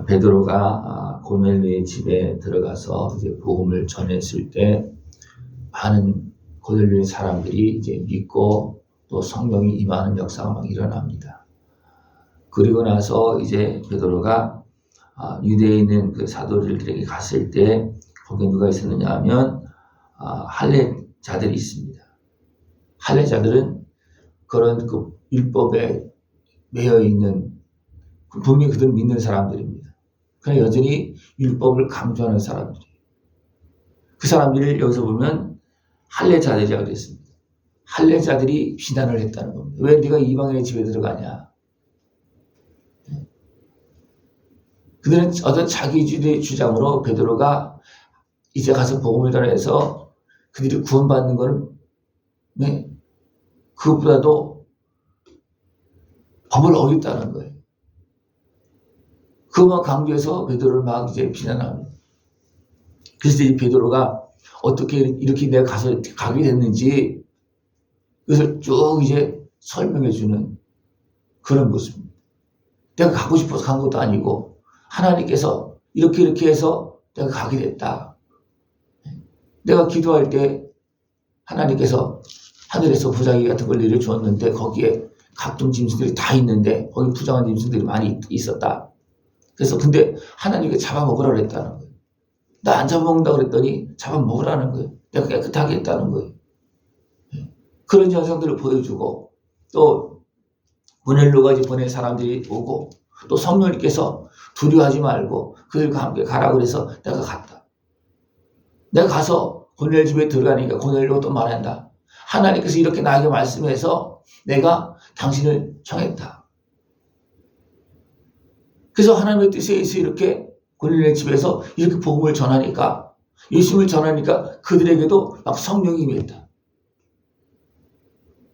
베드로가 고넬료의 집에 들어가서 이제 복음을 전했을 때 많은 고넬료의 사람들이 이제 믿고 또 성령이 임하는 역사가 막 일어납니다. 그리고 나서 이제 베드로가 유대에 있는 그 사도들에게 갔을 때 거기 누가 있었느냐 하면 할례자들이 있습니다. 할례자들은 그런 그 율법에 매여 있는 분명히 그들은 믿는 사람들입니다. 그러나 여전히 율법을 강조하는 사람들이에요. 그 사람들을 여기서 보면 할례자들이라고 그랬습니다. 할례자들이 비난을 했다는 겁니다. 왜 네가 이방인의 집에 들어가냐? 그들은 어떤 자기주의 주장으로 베드로가 이제 가서 복음을 전해서 그들이 구원받는 것은 그것보다도 법을 어겼다는 거예요. 그것만 강조해서 베드로를 막 이제 비난합니다. 그래서 이 베드로가 어떻게 이렇게 내가 가게 됐는지 그것을 쭉 이제 설명해 주는 그런 모습입니다. 내가 가고 싶어서 간 것도 아니고 하나님께서 이렇게 해서 내가 가게 됐다. 내가 기도할 때 하나님께서 하늘에서 부자기 같은 걸 내려주었는데 거기에 각종 짐승들이 다 있는데 거기 부정한 짐승들이 많이 있었다. 그래서 근데 하나님께 잡아먹으라 그랬다는 거예요. 나 안 잡아먹는다 그랬더니 잡아먹으라는 거예요. 내가 깨끗하게 했다는 거예요. 그런 현상들을 보여주고 또 고넬료가 이제 보낸 사람들이 오고 또 성령님께서 두려워하지 말고 그들과 함께 가라 그래서 내가 갔다. 내가 가서 고넬료 집에 들어가니까 고넬료가 또 말한다. 하나님께서 이렇게 나에게 말씀해서 내가 당신을 청했다. 그래서 하나님의 뜻에 의해서 이렇게 고넬료 집에서 이렇게 복음을 전하니까 예수님을 전하니까 그들에게도 막 성령이 임했다.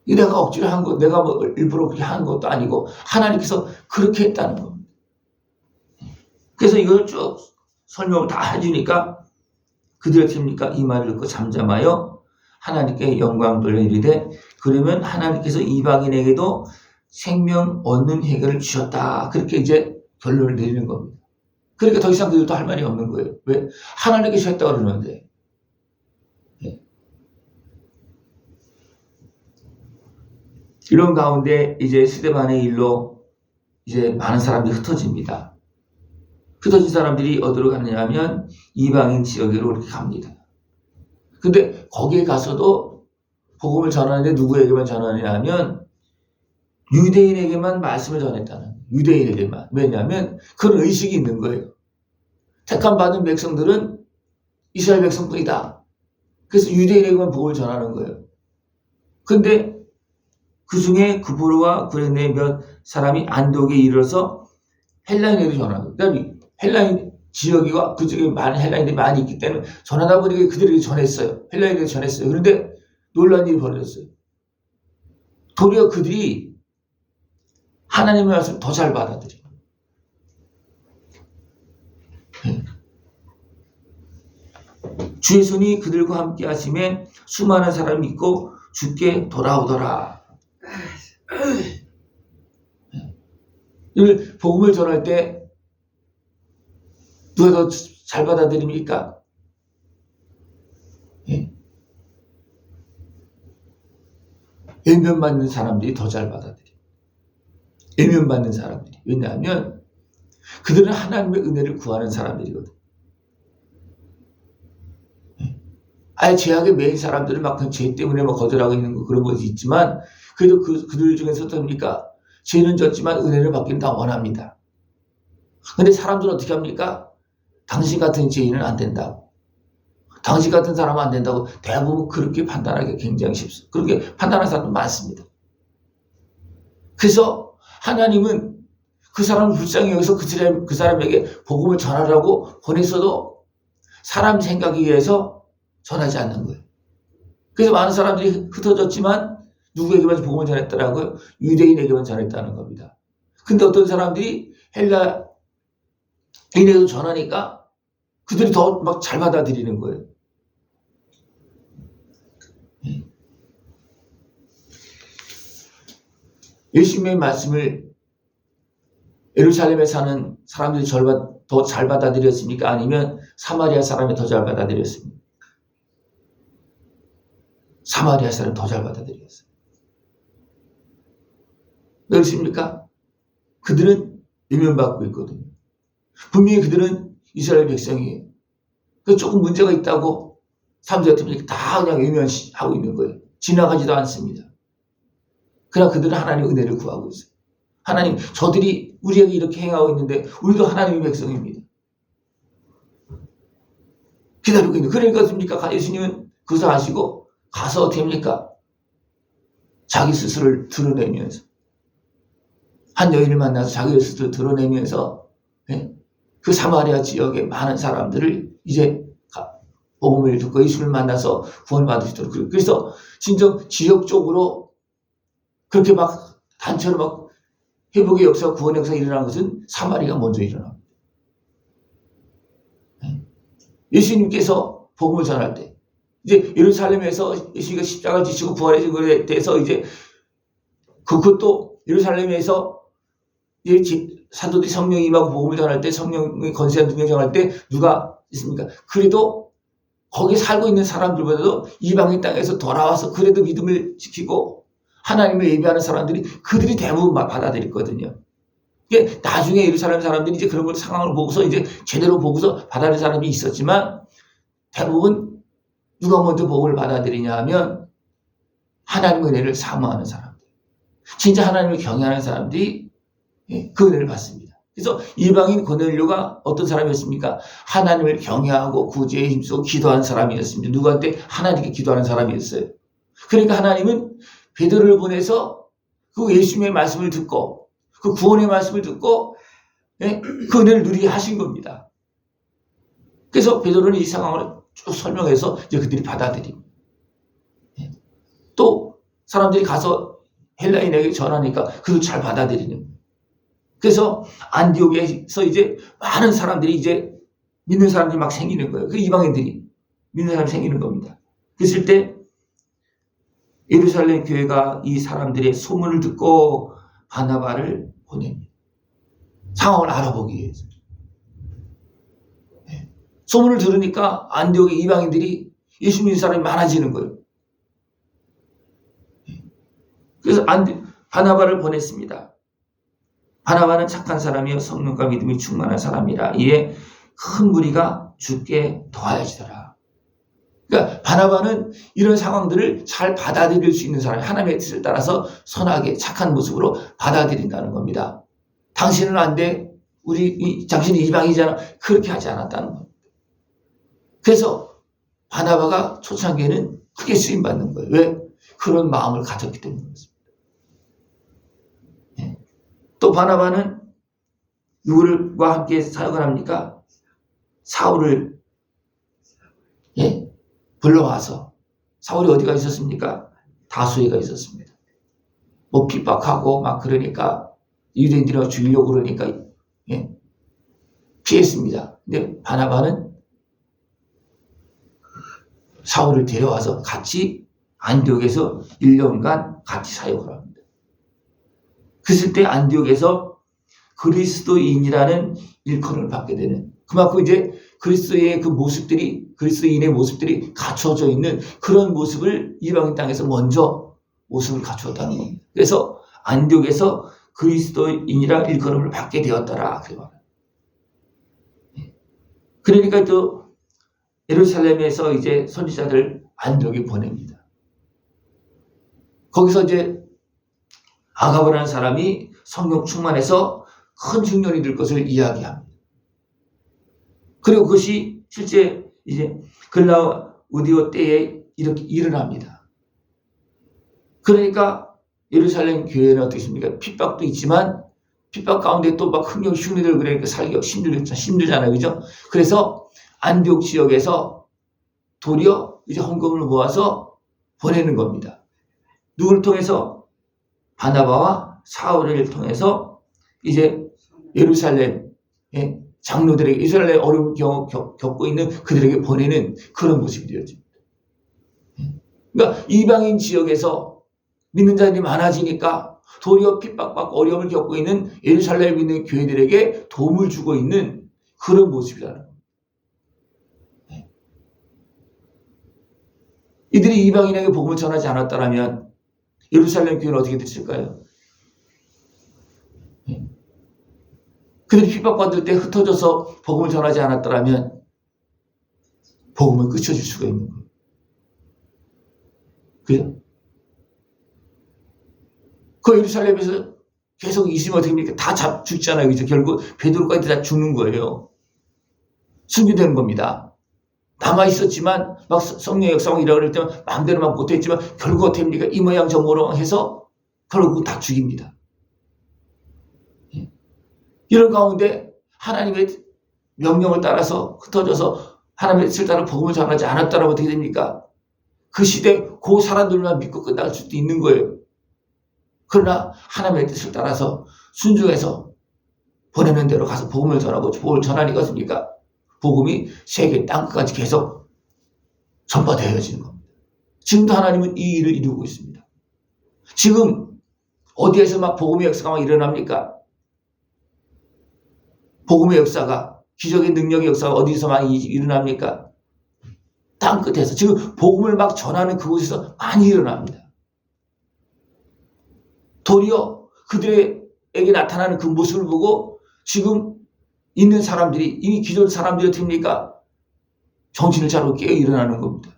내가 억지로 한 것, 내가 뭐 일부러 그렇게 한 것도 아니고 하나님께서 그렇게 했다는 겁니다. 그래서 이걸 쭉 설명을 다 해주니까 그들이 어떻게 합니까? 이 말을 듣고 잠잠하여 하나님께 영광 돌려 이르되 그러면 하나님께서 이방인에게도 생명 얻는 해결을 주셨다. 그렇게 이제 결론을 내리는 겁니다. 그러니까 더 이상 그들도 할 말이 없는 거예요. 왜? 하나님께서 했다고 그러는데. 이런 가운데 이제 스데반의 일로 이제 많은 사람들이 흩어집니다. 흩어진 사람들이 어디로 가느냐 하면 이방인 지역으로 이렇게 갑니다. 근데 거기에 가서도 복음을 전하는데 누구에게만 전하느냐 하면 유대인에게만 말씀을 전했다는, 유대인에게만. 왜냐하면 그런 의식이 있는 거예요. 택함 받은 백성들은 이스라엘 백성뿐이다. 그래서 유대인에게만 복음을 전하는 거예요. 근데 그 중에 구브로와 구레네 몇 사람이 안독에 이르러서 헬라인에게 전하는 거예요. 그다음에 헬라인 지역이와 그쪽에 많은 헬라인들이 많이 있기 때문에 전하다 보니까 그들에게 전했어요. 헬라인에게 전했어요. 그런데 놀라운 일이 벌어졌어요. 도리어 그들이 하나님의 말씀을 더 잘 받아들여요. 주의 손이 그들과 함께 하심에 수많은 사람이 있고 주께 돌아오더라. 이 복음을 전할 때 누가 더 잘 받아들입니까? 외면받는 사람들이 더 잘 받아들여요. 외면받는 사람들이. 왜냐하면 그들은 하나님의 은혜를 구하는 사람들이거든. 아예 죄악에 매인 사람들은 막 그 죄 때문에 막 거절하고 있는 거 그런 것이 있지만 그래도 그들 중에서 어떻습니까? 죄는 졌지만 은혜를 받기는 다 원합니다. 근데 사람들은 어떻게 합니까? 당신 같은 죄인은 안 된다고. 당신 같은 사람은 안 된다고 대부분 그렇게 판단하기 굉장히 쉽습니다. 그렇게 판단하는 사람도 많습니다. 그래서 하나님은 그 사람을 불쌍히 여기서 그 사람에게 복음을 전하라고 보냈어도 사람 생각에 의해서 전하지 않는 거예요. 그래서 많은 사람들이 흩어졌지만 누구에게만 복음을 전했더라고요? 유대인에게만 전했다는 겁니다. 근데 어떤 사람들이 헬라인에게도 전하니까 그들이 더 막 잘 받아들이는 거예요. 예수님의 말씀을 예루살렘에 사는 사람들이 더 잘 받아들였습니까? 아니면 사마리아 사람이 더 잘 받아들였습니까? 사마리아 사람이 더 잘 받아들였어요. 왜 그렇습니까? 그들은 외면받고 있거든요. 분명히 그들은 이스라엘 백성이에요. 그 조금 문제가 있다고 사람들 같은 분이 다 그냥 외면하고 있는 거예요. 지나가지도 않습니다. 그러나 그들은 하나님의 은혜를 구하고 있어요. 하나님, 저들이 우리에게 이렇게 행하고 있는데 우리도 하나님의 백성입니다. 기다리고 있는. 그러니까 예수님은 그것을 아시고 가서 어떻게 합니까? 자기 스스로를 드러내면서 한 여인을 만나서 자기 스스로를 드러내면서 그 사마리아 지역의 많은 사람들을 이제 복음을 듣고 예수를 만나서 구원받을 수 있도록. 그래서 진정 지역적으로 그렇게 막 단체로 막 회복의 역사, 구원의 역사가 일어난 것은 사마리아가 먼저 일어납니다. 예수님께서 복음을 전할 때 이제 예루살렘에서 예수가 십자가를 지시고 부활해진 것에 대해서 이제 그것도 예루살렘에서 사도들이 성령이 임하고 복음을 전할 때 성령의 건세한 능력 전할 때 누가 있습니까? 그래도 거기 살고 있는 사람들보다도 이방인 땅에서 돌아와서 그래도 믿음을 지키고 하나님을 예배하는 사람들이 그들이 대부분 받아들였거든요. 이게 나중에 예루살렘 사람들이 이제 그런 걸 상황을 보고서 이제 제대로 보고서 받아들인 사람이 있었지만 대부분 누가 먼저 복음을 받아들이냐 하면 하나님의 은혜를 사모하는 사람들, 진짜 하나님을 경외하는 사람들이 그 은혜를 받습니다. 그래서 이방인 고넬료가 어떤 사람이었습니까? 하나님을 경외하고 구제에 힘쓰고 기도하는 사람이었습니다. 누구한테? 하나님께 기도하는 사람이었어요. 그러니까 하나님은 베드로를 보내서 그 예수님의 말씀을 듣고 그 구원의 말씀을 듣고 그 은혜를 누리게 하신 겁니다. 그래서 베드로는 이 상황을 쭉 설명해서 이제 그들이 받아들입니다. 또 사람들이 가서 헬라인에게 전하니까 그들 잘 받아들이는 거예요. 그래서 안디옥에서 이제 많은 사람들이 이제 믿는 사람들이 막 생기는 거예요. 그 이방인들이 믿는 사람이 생기는 겁니다. 그랬을 때 예루살렘 교회가 이 사람들의 소문을 듣고 바나바를 보냅니다. 상황을 알아보기 위해서. 소문을 들으니까 안디옥의 이방인들이 예수 믿는 사람이 많아지는 거예요. 그래서 바나바를 보냈습니다. 바나바는 착한 사람이요 성령과 믿음이 충만한 사람이라 이에 큰 무리가 주께 더하여지더라. 그러니까 바나바는 이런 상황들을 잘 받아들일 수 있는 사람이 하나님의 뜻을 따라서 선하게 착한 모습으로 받아들인다는 겁니다. 당신은 안 돼. 당신이 이방이잖아. 그렇게 하지 않았다는 겁니다. 그래서 바나바가 초창기에는 크게 쓰임받는 거예요. 왜? 그런 마음을 가졌기 때문이었습니다. 또 바나바는 누구와 함께 사역을 합니까? 사울을 불러와서 사울이 어디가 있었습니까? 다수에가 있었습니다. 뭐 핍박하고 막 그러니까 유대인들이 죽이려고 그러니까 피했습니다. 근데 바나바는 사울을 데려와서 같이 안디옥에서 1년간 같이 사역을 합니다. 그랬을 때 안디옥에서 그리스도인이라는 일컬음을 받게 되는, 그만큼 이제 그리스도의 그 모습들이, 그리스도인의 모습들이 갖춰져 있는 그런 모습을 이방인 땅에서 먼저 모습을 갖추었다는 겁니다. 그래서 안디옥에서 그리스도인이라 일컬음을 받게 되었더라. 그러니까 또 예루살렘에서 이제 선지자들 안디옥에 보냅니다. 거기서 이제 아가브라는 사람이 성령 충만해서 큰 중년이 될 것을 이야기합니다. 그리고 그것이 실제 이제 글라우디오 때에 이렇게 일어납니다. 그러니까 예루살렘 교회는 어떻습니까? 핍박도 있지만 핍박 가운데 또 막 흥경 흉내들 그러니까 살기가 힘들잖아요. 그죠? 그래서 안디옥 지역에서 도리어 이제 헌금을 모아서 보내는 겁니다. 누구를 통해서? 바나바와 사울을 통해서 이제 예루살렘 장로들에게, 이스라엘의 어려움을 겪고 있는 그들에게 보내는 그런 모습이 되어집니다. 그러니까 이방인 지역에서 믿는 자들이 많아지니까 도리어 핍박받고 어려움을 겪고 있는 예루살렘에 있는 교회들에게 도움을 주고 있는 그런 모습이라는 거예요. 이들이 이방인에게 복음을 전하지 않았다면 예루살렘 교회는 어떻게 됐을까요? 그들이 핍박받을 때 흩어져서 복음을 전하지 않았다면 복음을 그쳐줄 수가 있는 거예요. 그죠? 그 예루살렘에서 계속 있으면 어떻게 됩니까? 다 죽잖아요. 그죠? 결국 베드로까지 다 죽는 거예요. 순교되는 겁니다. 남아있었지만 막 성령의 역사가 일어날 을 때만 마음대로 막 못했지만 결국 어떻게 됩니까? 이 모양 저 모양 해서 결국 다 죽입니다. 이런 가운데 하나님의 명령을 따라서 흩어져서 하나님의 뜻을 따라 복음을 전하지 않았다면 어떻게 됩니까? 그 시대 그 사람들만 믿고 끝날 수도 있는 거예요. 그러나 하나님의 뜻을 따라서 순종해서 보내는 대로 가서 복음을 전하고 복음을 전하니까 어떻습니까? 복음이 세계 땅끝까지 계속 전파되어지는 겁니다. 지금도 하나님은 이 일을 이루고 있습니다. 지금 어디에서 막 복음의 역사가 막 일어납니까? 복음의 역사가, 기적의 능력의 역사가 어디서 많이 일어납니까? 땅끝에서. 지금 복음을 막 전하는 그곳에서 많이 일어납니다. 도리어 그들에게 나타나는 그 모습을 보고 지금 있는 사람들이, 이미 기존 사람들이 어떻게 됩니까? 정신을 차리고 깨어 일어나는 겁니다.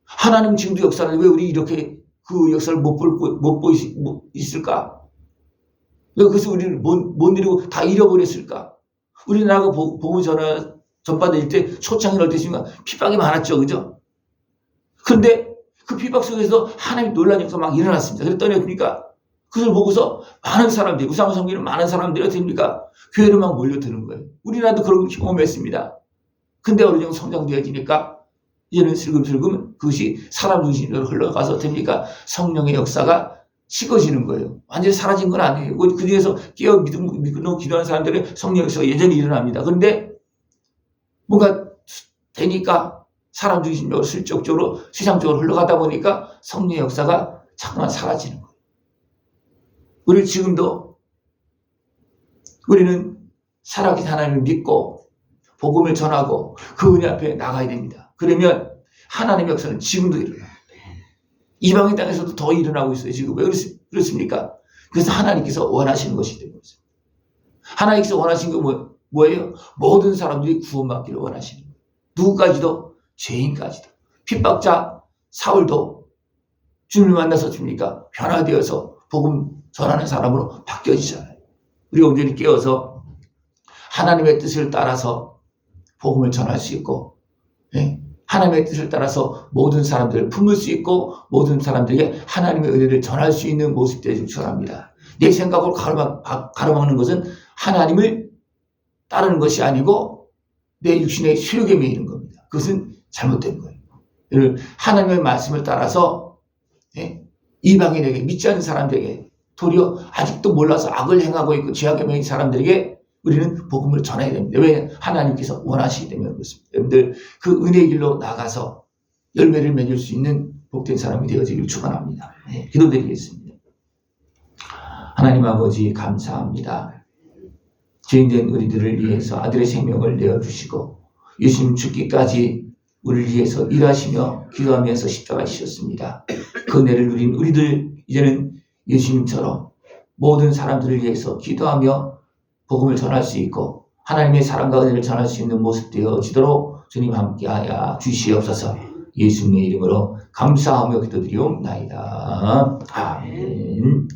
하나님 지금도 역사는 왜 우리 이렇게 그 역사를 못 있을까? 왜 그것을 우리를 못 누리고 다 잃어버렸을까? 우리나라가 복음 전파될 때 초창기는 어땠습니까? 핍박이 많았죠. 그죠? 그런데 그 핍박 속에서 하나님 놀라운 역사가 막 일어났습니다. 그랬더니 어떻습니까? 그걸 보고서 많은 사람들이, 우상 섬기는 많은 사람들이 어떻게 됩니까? 교회로 막 몰려드는 거예요. 우리나라도 그런 걸 경험했습니다. 근데 어느 정도 성장되어지니까 이제는 슬금슬금 그것이 사람 중심으로 흘러가서 됩니까? 성령의 역사가 식어지는 거예요. 완전히 사라진 건 아니에요. 그 중에서 깨어 믿고 기도하는 사람들은 성령 역사가 여전히 일어납니다. 그런데 뭔가 되니까 사람 중심적으로 슬쩍적으로 세상적으로 흘러가다 보니까 성령의 역사가 자꾸만 사라지는 거예요. 우리 지금도 우리는 살아계신 하나님을 믿고 복음을 전하고 그 은혜 앞에 나가야 됩니다. 그러면 하나님의 역사는 지금도 일어나요. 이방인 땅에서도 더 일어나고 있어요. 지금 왜 그렇습니까? 그래서 하나님께서 원하시는 것이 되는 거죠. 하나님께서 원하시는 건 뭐예요? 모든 사람들이 구원받기를 원하시는 거예요. 누구까지도? 죄인까지도. 핍박자 사울도 주님을 만나서 줍니까? 변화되어서 복음 전하는 사람으로 바뀌어지잖아요. 우리가 온전히 깨어서 하나님의 뜻을 따라서 복음을 전할 수 있고, 하나님의 뜻을 따라서 모든 사람들을 품을 수 있고 모든 사람들에게 하나님의 은혜를 전할 수 있는 모습 되기를 축원합니다. 내 생각으로 가로막는 것은 하나님을 따르는 것이 아니고 내 육신의 세력에 매이는 겁니다. 그것은 잘못된 거예요. 하나님의 말씀을 따라서 이방인에게, 믿지 않는 사람들에게, 도리어 아직도 몰라서 악을 행하고 있고 죄악에 매인 사람들에게 우리는 복음을 전해야 됩니다. 왜? 하나님께서 원하시기 때문에 그렇습니다. 여러분들 그 은혜의 길로 나가서 열매를 맺을 수 있는 복된 사람이 되어지기를 축원합니다. 기도드리겠습니다. 하나님 아버지 감사합니다. 죄인된 우리들을 위해서 아들의 생명을 내어주시고 예수님 죽기까지 우리를 위해서 일하시며 기도하면서 십자가 지셨습니다. 그 은혜를 누린 우리들 이제는 예수님처럼 모든 사람들을 위해서 기도하며 복음을 전할 수 있고 하나님의 사랑과 은혜를 전할 수 있는 모습 되어지도록 주님 함께하여 주시옵소서. 예수님의 이름으로 감사하며 기도드리옵나이다. 아멘.